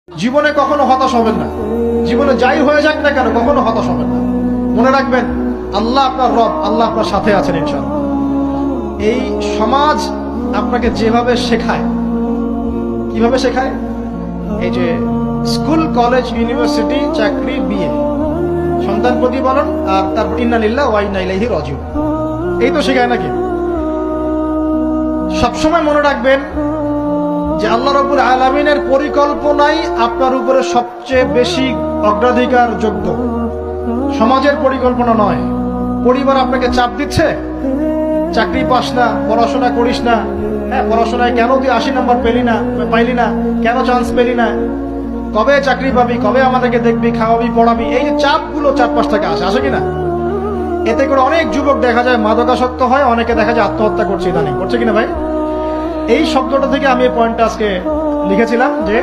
জীবনে কখনো হতাশ হবেন না। জীবনে যাই হয়ে যাক না কেন কখনো হতাশ হবেন না। মনে রাখবেন আল্লাহ আপনার রব, আল্লাহ আপনার সাথে আছেন ইনশাআল্লাহ। এই সমাজ আপনাকে যেভাবে শেখায়, কিভাবে শেখায়, এই যে স্কুল, কলেজ, ইউনিভার্সিটি, চাকরি, বিয়ে, সন্তান প্রতিপালন, আর তারপর ইন্না লিল্লাহি ওয়া ইন্না ইলাইহি রাজিউন, এই তো শেখায় নাকি? সবসময় মনে রাখবেন যে আল্লাহ রাব্বুল আলামিনের পরিকল্পনাই আপনার উপরে সবচেয়ে বেশি অগ্রাধিকার যোগ্য, সমাজের পরিকল্পনা নয়। পরিবার আপনাকে চাপ দিচ্ছে, চাকরি পাস না, পড়াশোনা করিস না, হ্যাঁ পড়াশোনায় কেন তুই 80 নাম্বার পাইলি না, কেন চান্স পেলি না, কবে চাকরি পাবি, কবে আমাদেরকে দেখবি, খাওয়াবি, পড়াবি, এই যে চাপগুলো চারপাশ থেকে আসে কিনা? এতে করে অনেক যুবক দেখা যায় মাদকাসক্ত হয়, অনেকে দেখা যায় আত্মহত্যা করছে, ইদানিং করছে কিনা ভাই? এই শব্দটা থেকে আমি এই পয়েন্টটা আজকে লিখেছিলাম যে